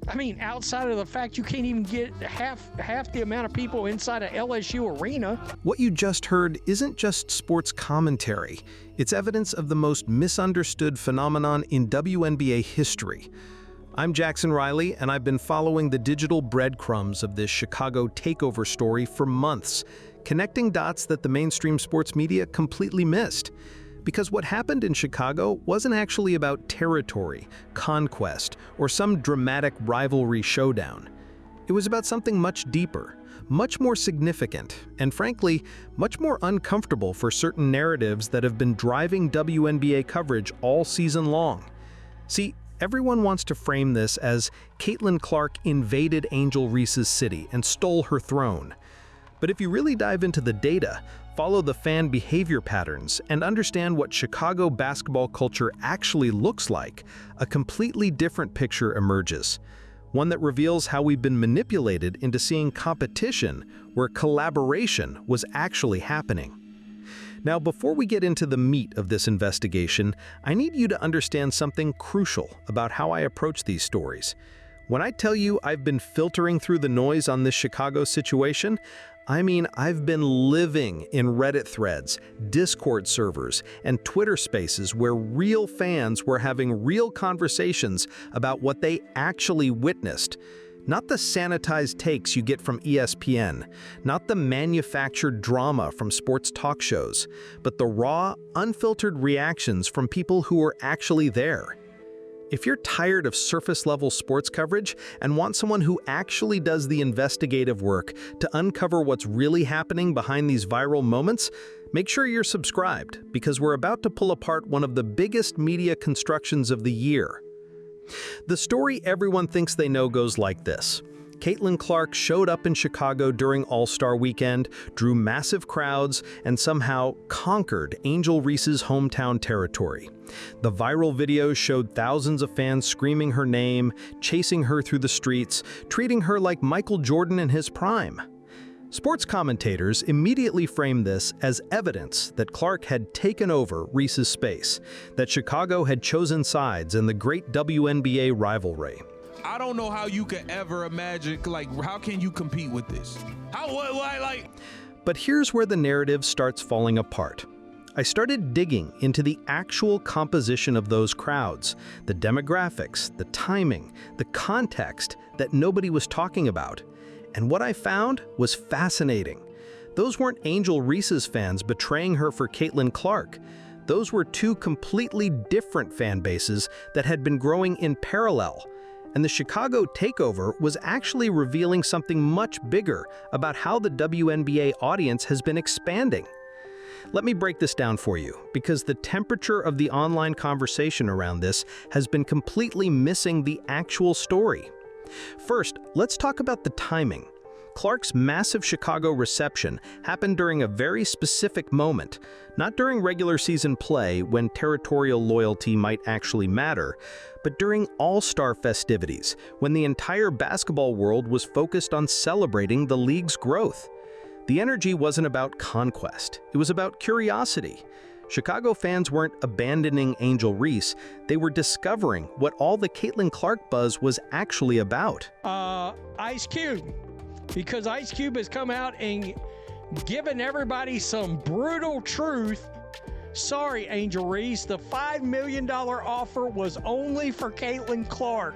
I mean, outside of the fact you can't even get half the amount of people inside a LSU arena. What you just heard isn't just sports commentary. It's evidence of the most misunderstood phenomenon in WNBA history. I'm Jackson Riley, and I've been following the digital breadcrumbs of this Chicago takeover story for months, connecting dots that the mainstream sports media completely missed. Because what happened in Chicago wasn't actually about territory, conquest, or some dramatic rivalry showdown. It was about something much deeper, much more significant, and frankly, much more uncomfortable for certain narratives that have been driving WNBA coverage all season long. See, everyone wants to frame this as Caitlin Clark invaded Angel Reese's city and stole her throne. But if you really dive into the data, follow the fan behavior patterns, and understand what Chicago basketball culture actually looks like, a completely different picture emerges. One that reveals how we've been manipulated into seeing competition where collaboration was actually happening. Now, before we get into the meat of this investigation, I need you to understand something crucial about how I approach these stories. When I tell you I've been filtering through the noise on this Chicago situation, I mean I've been living in Reddit threads, Discord servers, and Twitter spaces where real fans were having real conversations about what they actually witnessed. Not the sanitized takes you get from ESPN, not the manufactured drama from sports talk shows, but the raw, unfiltered reactions from people who were actually there. If you're tired of surface-level sports coverage and want someone who actually does the investigative work to uncover what's really happening behind these viral moments, make sure you're subscribed, because we're about to pull apart one of the biggest media constructions of the year. The story everyone thinks they know goes like this. Caitlin Clark showed up in Chicago during All-Star Weekend, drew massive crowds, and somehow conquered Angel Reese's hometown territory. The viral videos showed thousands of fans screaming her name, chasing her through the streets, treating her like Michael Jordan in his prime. Sports commentators immediately framed this as evidence that Clark had taken over Reese's space, that Chicago had chosen sides in the great WNBA rivalry. I don't know how you could ever imagine, like, how can you compete with this? But here's where the narrative starts falling apart. I started digging into the actual composition of those crowds, the demographics, the timing, the context that nobody was talking about. And what I found was fascinating. Those weren't Angel Reese's fans betraying her for Caitlin Clark. Those were two completely different fan bases that had been growing in parallel. And the Chicago takeover was actually revealing something much bigger about how the WNBA audience has been expanding. Let me break this down for you, because the temperature of the online conversation around this has been completely missing the actual story. First, let's talk about the timing. Clark's massive Chicago reception happened during a very specific moment, not during regular season play when territorial loyalty might actually matter, but during All-Star festivities, when the entire basketball world was focused on celebrating the league's growth. The energy wasn't about conquest, it was about curiosity. Chicago fans weren't abandoning Angel Reese, they were discovering what all the Caitlin Clark buzz was actually about. Ice Cube. Because Ice Cube has come out and given everybody some brutal truth. Sorry, Angel Reese, the $5 million offer was only for Caitlin Clark.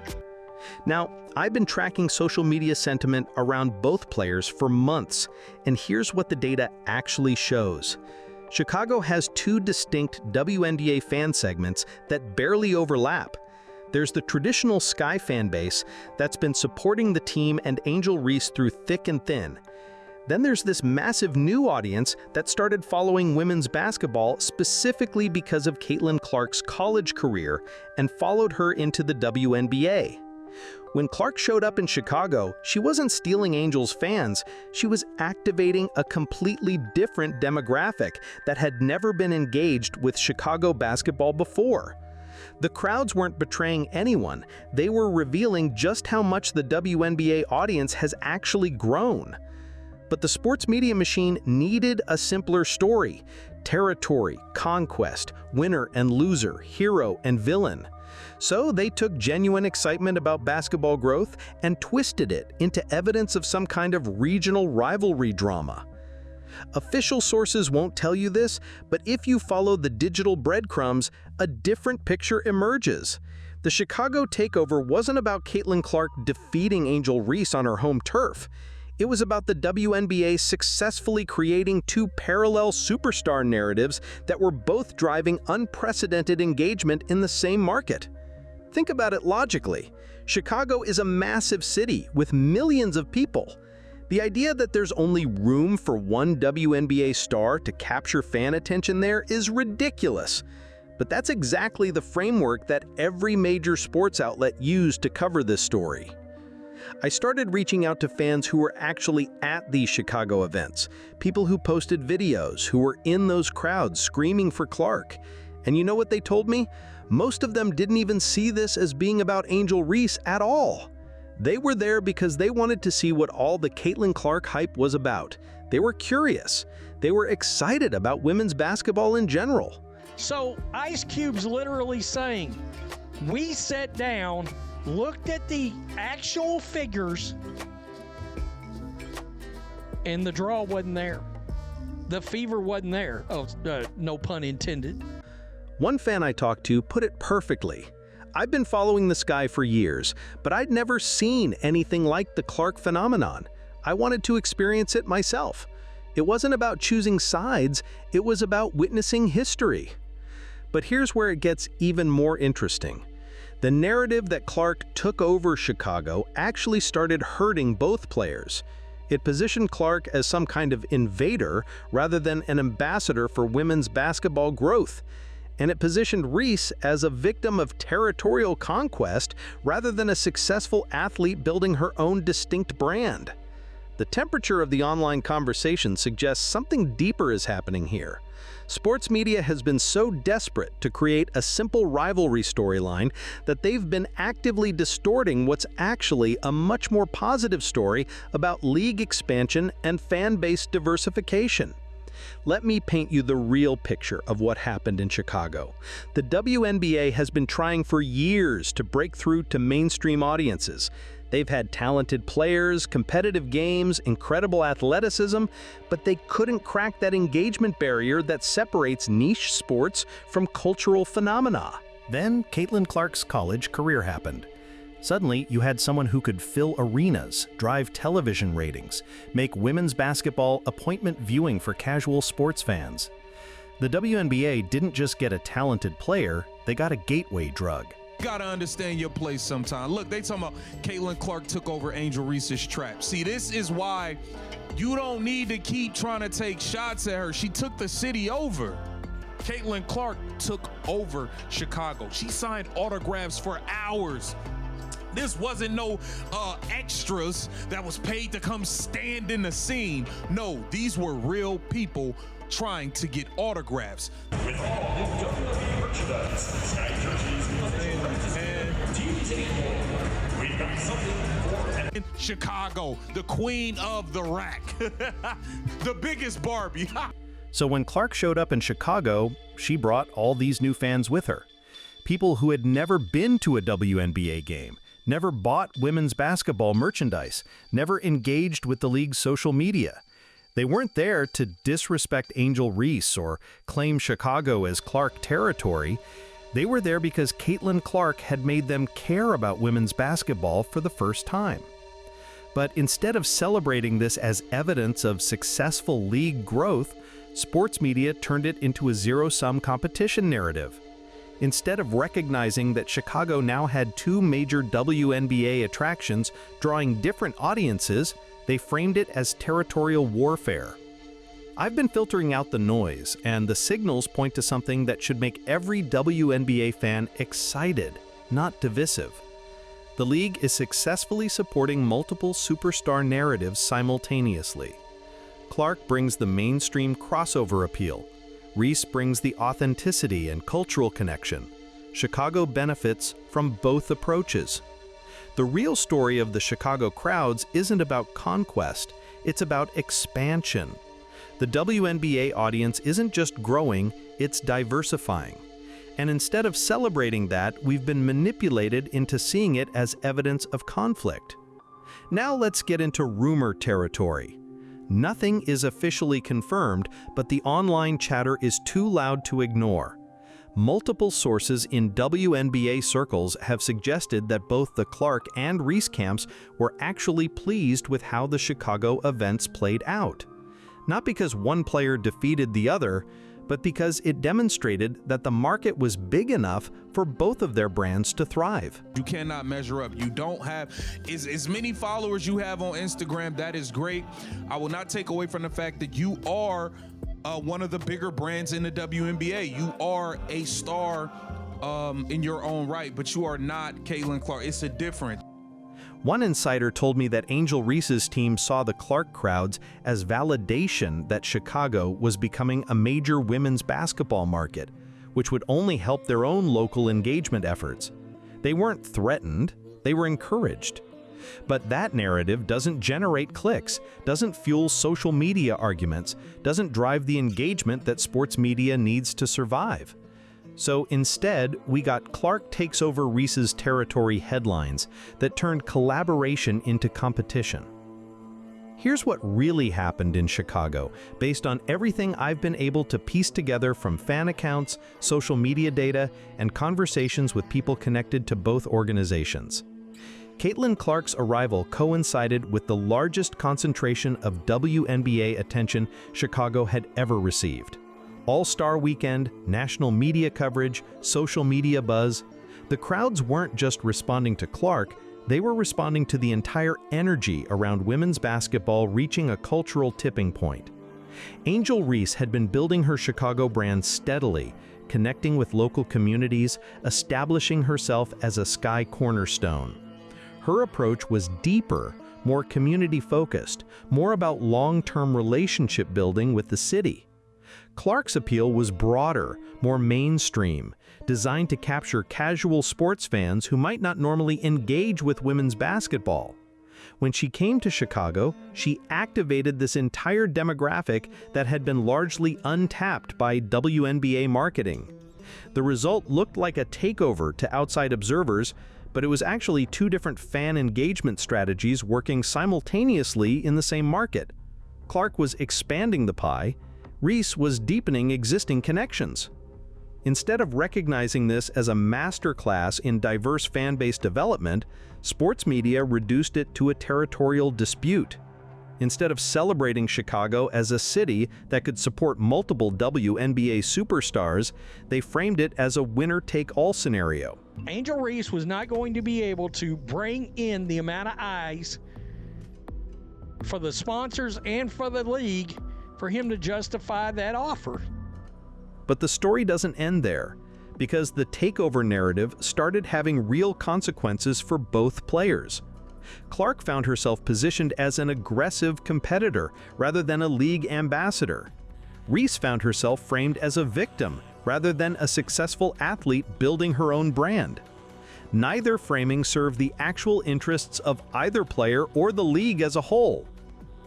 Now, I've been tracking social media sentiment around both players for months, and here's what the data actually shows. Chicago has two distinct WNBA fan segments that barely overlap. There's the traditional Sky fan base that's been supporting the team and Angel Reese through thick and thin. Then there's this massive new audience that started following women's basketball specifically because of Caitlin Clark's college career and followed her into the WNBA. When Clark showed up in Chicago, she wasn't stealing Angel's fans, she was activating a completely different demographic that had never been engaged with Chicago basketball before. The crowds weren't betraying anyone, they were revealing just how much the WNBA audience has actually grown. But the sports media machine needed a simpler story. Territory, conquest, winner and loser, hero and villain. So they took genuine excitement about basketball growth and twisted it into evidence of some kind of regional rivalry drama. Official sources won't tell you this, but if you follow the digital breadcrumbs, a different picture emerges. The Chicago takeover wasn't about Caitlin Clark defeating Angel Reese on her home turf. It was about the WNBA successfully creating two parallel superstar narratives that were both driving unprecedented engagement in the same market. Think about it logically. Chicago is a massive city with millions of people. The idea that there's only room for one WNBA star to capture fan attention there is ridiculous. But that's exactly the framework that every major sports outlet used to cover this story. I started reaching out to fans who were actually at these Chicago events, people who posted videos, who were in those crowds screaming for Clark. And you know what they told me? Most of them didn't even see this as being about Angel Reese at all. They were there because they wanted to see what all the Caitlin Clark hype was about. They were curious. They were excited about women's basketball in general. So Ice Cube's literally saying, we sat down, looked at the actual figures, and the draw wasn't there. The fever wasn't there. Oh, no pun intended. One fan I talked to put it perfectly. I've been following this guy for years, but I'd never seen anything like the Clark phenomenon. I wanted to experience it myself. It wasn't about choosing sides, it was about witnessing history. But here's where it gets even more interesting. The narrative that Clark took over Chicago actually started hurting both players. It positioned Clark as some kind of invader rather than an ambassador for women's basketball growth. And it positioned Reese as a victim of territorial conquest rather than a successful athlete building her own distinct brand. The temperature of the online conversation suggests something deeper is happening here. Sports media has been so desperate to create a simple rivalry storyline that they've been actively distorting what's actually a much more positive story about league expansion and fan-base diversification. Let me paint you the real picture of what happened in Chicago. The WNBA has been trying for years to break through to mainstream audiences. They've had talented players, competitive games, incredible athleticism, but they couldn't crack that engagement barrier that separates niche sports from cultural phenomena. Then Caitlin Clark's college career happened. Suddenly, you had someone who could fill arenas, drive television ratings, make women's basketball appointment viewing for casual sports fans. The WNBA didn't just get a talented player, they got a gateway drug. You gotta understand your place sometime. Look, they talking about Caitlin Clark took over Angel Reese's trap. See, this is why you don't need to keep trying to take shots at her. She took the city over. Caitlin Clark took over Chicago. She signed autographs for hours. This wasn't no extras that was paid to come stand in the scene. No, these were real people trying to get autographs. With all new WNBA merchandise, sky jerseys, we've got something for in Chicago, the queen of the rack, the biggest Barbie. So when Clark showed up in Chicago, she brought all these new fans with her. People who had never been to a WNBA game, never bought women's basketball merchandise, never engaged with the league's social media. They weren't there to disrespect Angel Reese or claim Chicago as Clark territory. They were there because Caitlin Clark had made them care about women's basketball for the first time. But instead of celebrating this as evidence of successful league growth, sports media turned it into a zero-sum competition narrative. Instead of recognizing that Chicago now had two major WNBA attractions drawing different audiences, they framed it as territorial warfare. I've been filtering out the noise, and the signals point to something that should make every WNBA fan excited, not divisive. The league is successfully supporting multiple superstar narratives simultaneously. Clark brings the mainstream crossover appeal. Reese brings the authenticity and cultural connection. Chicago benefits from both approaches. The real story of the Chicago crowds isn't about conquest, it's about expansion. The WNBA audience isn't just growing, it's diversifying. And instead of celebrating that, we've been manipulated into seeing it as evidence of conflict. Now let's get into rumor territory. Nothing is officially confirmed, but the online chatter is too loud to ignore. Multiple sources in WNBA circles have suggested that both the Clark and Reese camps were actually pleased with how the Chicago events played out. Not because one player defeated the other, but because it demonstrated that the market was big enough for both of their brands to thrive. You cannot measure up. You don't have as many followers you have on Instagram. That is great. I will not take away from the fact that you are one of the bigger brands in the WNBA. You are a star in your own right, but you are not Caitlin Clark. It's a difference. One insider told me that Angel Reese's team saw the Clark crowds as validation that Chicago was becoming a major women's basketball market, which would only help their own local engagement efforts. They weren't threatened, they were encouraged. But that narrative doesn't generate clicks, doesn't fuel social media arguments, doesn't drive the engagement that sports media needs to survive. So instead, we got Clark takes over Reese's territory headlines that turned collaboration into competition. Here's what really happened in Chicago, based on everything I've been able to piece together from fan accounts, social media data, and conversations with people connected to both organizations. Caitlin Clark's arrival coincided with the largest concentration of WNBA attention Chicago had ever received. All-Star Weekend, national media coverage, social media buzz. The crowds weren't just responding to Clark, they were responding to the entire energy around women's basketball reaching a cultural tipping point. Angel Reese had been building her Chicago brand steadily, connecting with local communities, establishing herself as a Sky cornerstone. Her approach was deeper, more community-focused, more about long-term relationship building with the city. Clark's appeal was broader, more mainstream, designed to capture casual sports fans who might not normally engage with women's basketball. When she came to Chicago, she activated this entire demographic that had been largely untapped by WNBA marketing. The result looked like a takeover to outside observers, but it was actually two different fan engagement strategies working simultaneously in the same market. Clark was expanding the pie, Reese was deepening existing connections. Instead of recognizing this as a masterclass in diverse fan-base development, sports media reduced it to a territorial dispute. Instead of celebrating Chicago as a city that could support multiple WNBA superstars, they framed it as a winner-take-all scenario. Angel Reese was not going to be able to bring in the amount of eyes for the sponsors and for the league for him to justify that offer. But the story doesn't end there, because the takeover narrative started having real consequences for both players. Clark found herself positioned as an aggressive competitor rather than a league ambassador. Reese found herself framed as a victim rather than a successful athlete building her own brand. Neither framing served the actual interests of either player or the league as a whole.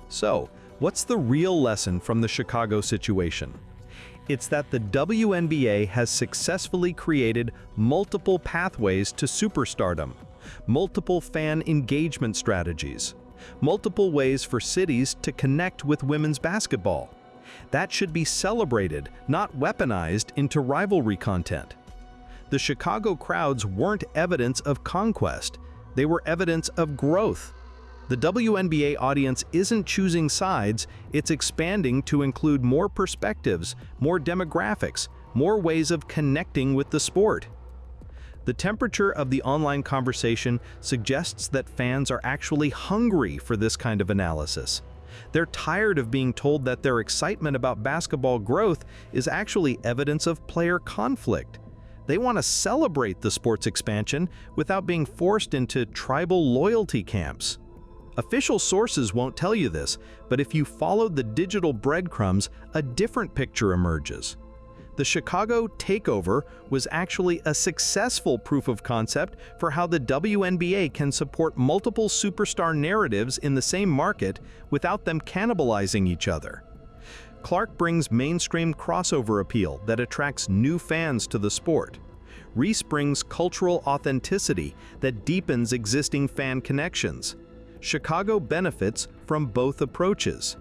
So, what's the real lesson from the Chicago situation? It's that the WNBA has successfully created multiple pathways to superstardom, multiple fan engagement strategies, multiple ways for cities to connect with women's basketball. That should be celebrated, not weaponized into rivalry content. The Chicago crowds weren't evidence of conquest, they were evidence of growth. The WNBA audience isn't choosing sides, it's expanding to include more perspectives, more demographics, more ways of connecting with the sport. The temperature of the online conversation suggests that fans are actually hungry for this kind of analysis. They're tired of being told that their excitement about basketball growth is actually evidence of player conflict. They want to celebrate the sport's expansion without being forced into tribal loyalty camps. Official sources won't tell you this, but if you follow the digital breadcrumbs, a different picture emerges. The Chicago takeover was actually a successful proof of concept for how the WNBA can support multiple superstar narratives in the same market without them cannibalizing each other. Clark brings mainstream crossover appeal that attracts new fans to the sport. Reese brings cultural authenticity that deepens existing fan connections. Chicago benefits from both approaches.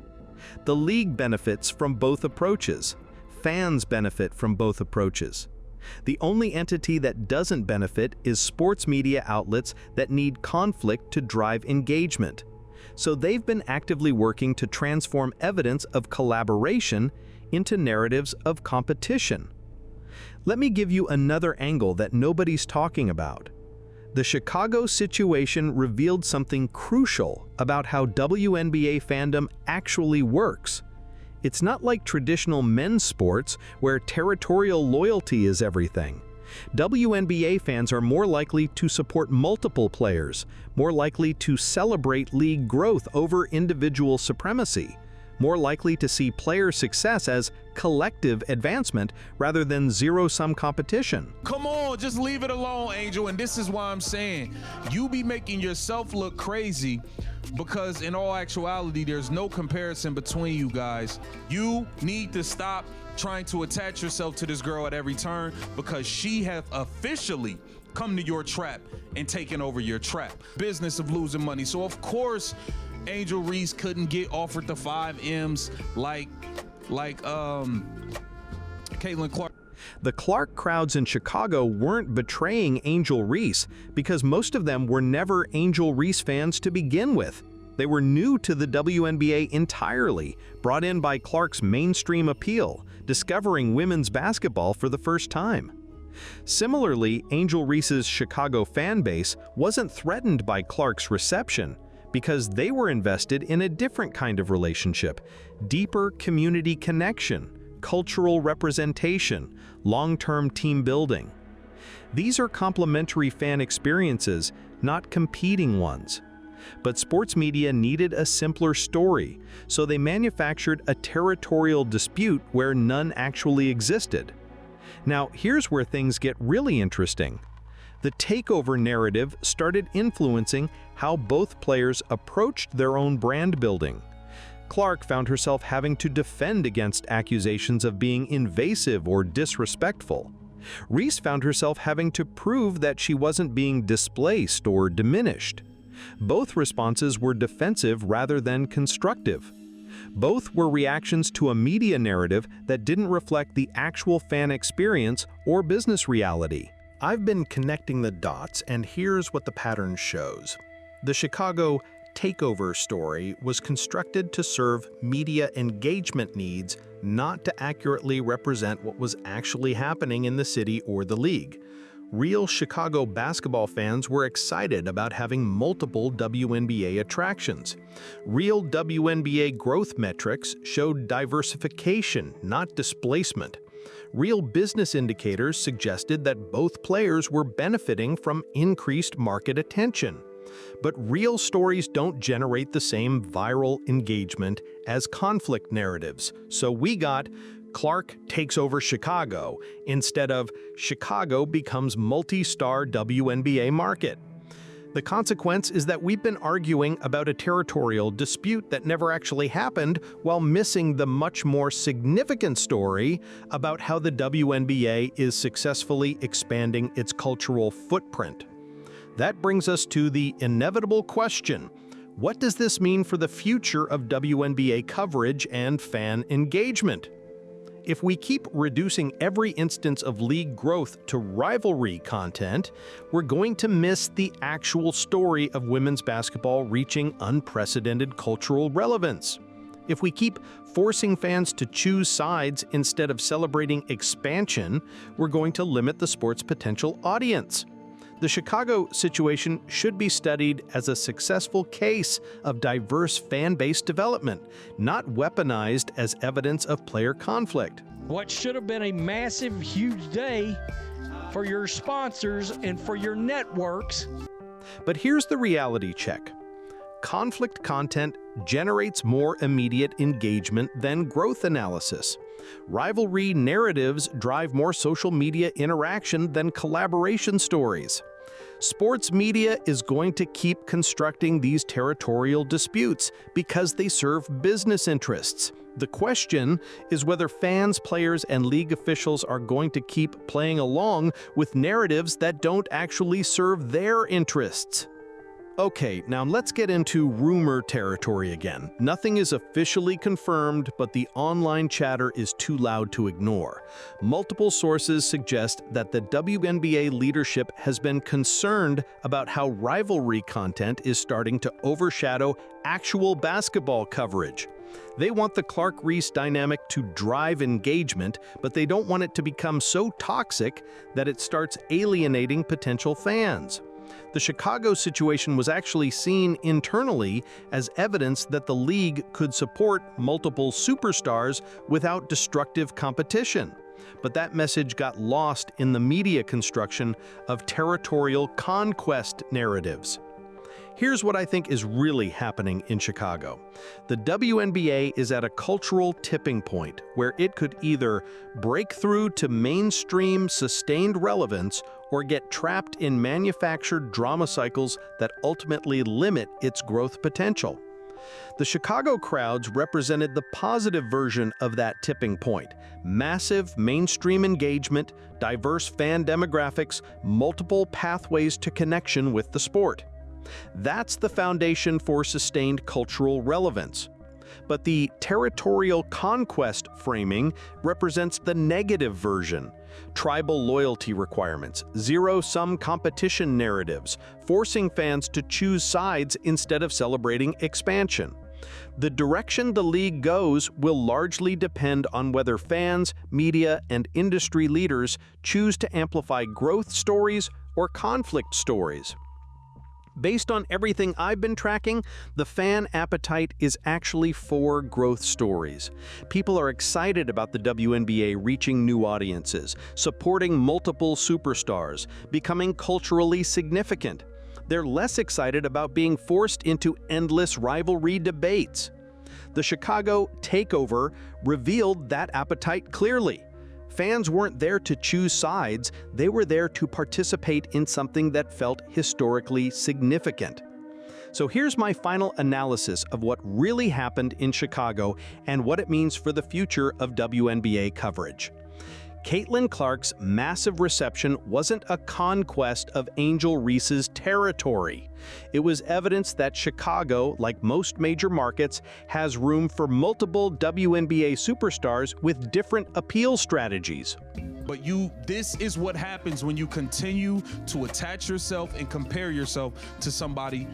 The league benefits from both approaches. Fans benefit from both approaches. The only entity that doesn't benefit is sports media outlets that need conflict to drive engagement. So they've been actively working to transform evidence of collaboration into narratives of competition. Let me give you another angle that nobody's talking about. The Chicago situation revealed something crucial about how WNBA fandom actually works. It's not like traditional men's sports where territorial loyalty is everything. WNBA fans are more likely to support multiple players, more likely to celebrate league growth over individual supremacy, more likely to see player success as collective advancement rather than zero-sum competition. Come on, just leave it alone, Angel. And this is why I'm saying you be making yourself look crazy, because in all actuality, there's no comparison between you guys. You need to stop trying to attach yourself to this girl at every turn, because she have officially come to your trap and taken over your trap. Business of losing money. So of course, Angel Reese couldn't get offered the 5 M's like Caitlin Clark. The Clark crowds in Chicago weren't betraying Angel Reese because most of them were never Angel Reese fans to begin with. They were new to the WNBA entirely, brought in by Clark's mainstream appeal, discovering women's basketball for the first time. Similarly, Angel Reese's Chicago fan base wasn't threatened by Clark's reception because they were invested in a different kind of relationship: deeper community connection, cultural representation, long-term team building. These are complementary fan experiences, not competing ones. But sports media needed a simpler story, so they manufactured a territorial dispute where none actually existed. Now, here's where things get really interesting. The takeover narrative started influencing how both players approached their own brand building. Clark found herself having to defend against accusations of being invasive or disrespectful. Reese found herself having to prove that she wasn't being displaced or diminished. Both responses were defensive rather than constructive. Both were reactions to a media narrative that didn't reflect the actual fan experience or business reality. I've been connecting the dots, and here's what the pattern shows. The Chicago takeover story was constructed to serve media engagement needs, not to accurately represent what was actually happening in the city or the league. Real Chicago basketball fans were excited about having multiple WNBA attractions. Real WNBA growth metrics showed diversification, not displacement. Real business indicators suggested that both players were benefiting from increased market attention. But real stories don't generate the same viral engagement as conflict narratives, so we got Clark takes over Chicago instead of Chicago becomes multi-star WNBA market. The consequence is that we've been arguing about a territorial dispute that never actually happened while missing the much more significant story about how the WNBA is successfully expanding its cultural footprint. That brings us to the inevitable question: what does this mean for the future of WNBA coverage and fan engagement? If we keep reducing every instance of league growth to rivalry content, we're going to miss the actual story of women's basketball reaching unprecedented cultural relevance. If we keep forcing fans to choose sides instead of celebrating expansion, we're going to limit the sport's potential audience. The Chicago situation should be studied as a successful case of diverse fan base development, not weaponized as evidence of player conflict. What should have been a massive, huge day for your sponsors and for your networks. But here's the reality check. Conflict content generates more immediate engagement than growth analysis. Rivalry narratives drive more social media interaction than collaboration stories. Sports media is going to keep constructing these territorial disputes because they serve business interests. The question is whether fans, players, and league officials are going to keep playing along with narratives that don't actually serve their interests. Okay, now let's get into rumor territory again. Nothing is officially confirmed, but the online chatter is too loud to ignore. Multiple sources suggest that the WNBA leadership has been concerned about how rivalry content is starting to overshadow actual basketball coverage. They want the Clark-Reese dynamic to drive engagement, but they don't want it to become so toxic that it starts alienating potential fans. The Chicago situation was actually seen internally as evidence that the league could support multiple superstars without destructive competition. But that message got lost in the media construction of territorial conquest narratives. Here's what I think is really happening in Chicago. The WNBA is at a cultural tipping point where it could either break through to mainstream sustained relevance or get trapped in manufactured drama cycles that ultimately limit its growth potential. The Chicago crowds represented the positive version of that tipping point. Massive mainstream engagement, diverse fan demographics, multiple pathways to connection with the sport. That's the foundation for sustained cultural relevance. But the territorial conquest framing represents the negative version. Tribal loyalty requirements, zero-sum competition narratives, forcing fans to choose sides instead of celebrating expansion. The direction the league goes will largely depend on whether fans, media, and industry leaders choose to amplify growth stories or conflict stories. Based on everything I've been tracking, the fan appetite is actually for growth stories. People are excited about the WNBA reaching new audiences, supporting multiple superstars, becoming culturally significant. They're less excited about being forced into endless rivalry debates. The Chicago takeover revealed that appetite clearly. Fans weren't there to choose sides, they were there to participate in something that felt historically significant. So here's my final analysis of what really happened in Chicago and what it means for the future of WNBA coverage. Caitlin Clark's massive reception wasn't a conquest of Angel Reese's territory. It was evidence that Chicago, like most major markets, has room for multiple WNBA superstars with different appeal strategies. But this is what happens when you continue to attach yourself and compare yourself to somebody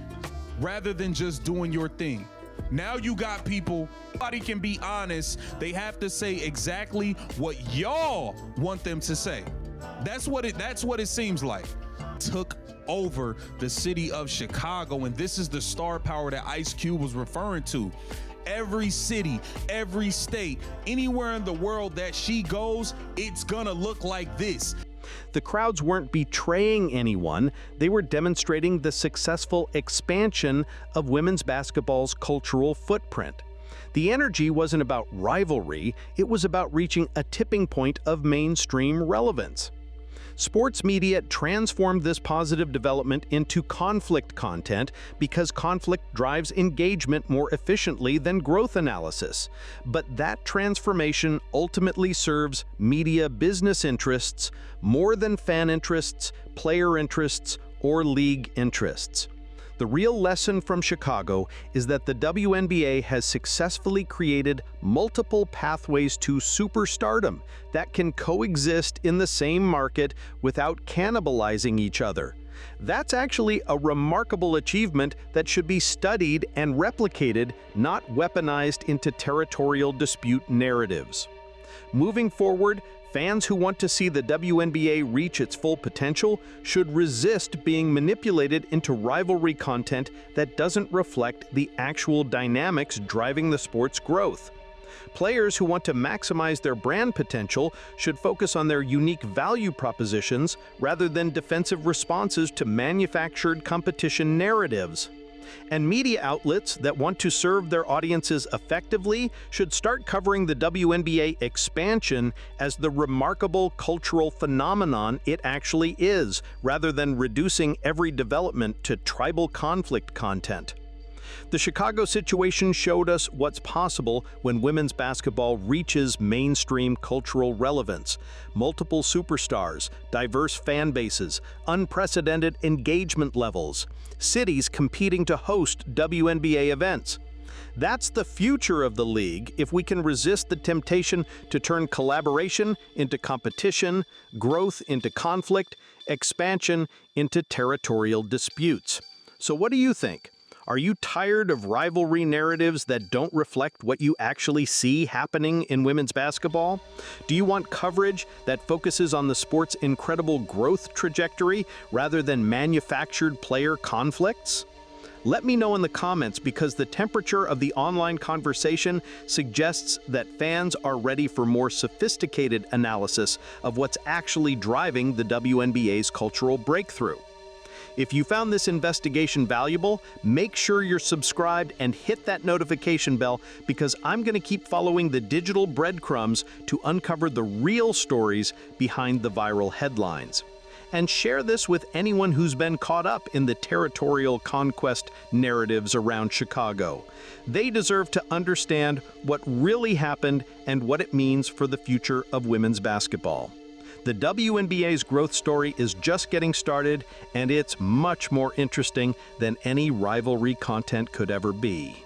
rather than just doing your thing. Now you got people, nobody can be honest. They have to say exactly what y'all want them to say. That's what it seems like. Took over the city of Chicago, and this is the star power that Ice Cube was referring to. Every city, every state, anywhere in the world that she goes, it's gonna look like this. The crowds weren't betraying anyone, they were demonstrating the successful expansion of women's basketball's cultural footprint. The energy wasn't about rivalry, it was about reaching a tipping point of mainstream relevance. Sports media transformed this positive development into conflict content because conflict drives engagement more efficiently than growth analysis. But that transformation ultimately serves media business interests more than fan interests, player interests, or league interests. The real lesson from Chicago is that the WNBA has successfully created multiple pathways to superstardom that can coexist in the same market without cannibalizing each other. That's actually a remarkable achievement that should be studied and replicated, not weaponized into territorial dispute narratives. Moving forward, fans who want to see the WNBA reach its full potential should resist being manipulated into rivalry content that doesn't reflect the actual dynamics driving the sport's growth. Players who want to maximize their brand potential should focus on their unique value propositions rather than defensive responses to manufactured competition narratives. And media outlets that want to serve their audiences effectively should start covering the WNBA expansion as the remarkable cultural phenomenon it actually is, rather than reducing every development to tribal conflict content. The Chicago situation showed us what's possible when women's basketball reaches mainstream cultural relevance. Multiple superstars, diverse fan bases, unprecedented engagement levels, cities competing to host WNBA events. That's the future of the league if we can resist the temptation to turn collaboration into competition, growth into conflict, expansion into territorial disputes. So what do you think? Are you tired of rivalry narratives that don't reflect what you actually see happening in women's basketball? Do you want coverage that focuses on the sport's incredible growth trajectory rather than manufactured player conflicts? Let me know in the comments, because the temperature of the online conversation suggests that fans are ready for more sophisticated analysis of what's actually driving the WNBA's cultural breakthrough. If you found this investigation valuable, make sure you're subscribed and hit that notification bell, because I'm going to keep following the digital breadcrumbs to uncover the real stories behind the viral headlines. And share this with anyone who's been caught up in the territorial conquest narratives around Chicago. They deserve to understand what really happened and what it means for the future of women's basketball. The WNBA's growth story is just getting started, and it's much more interesting than any rivalry content could ever be.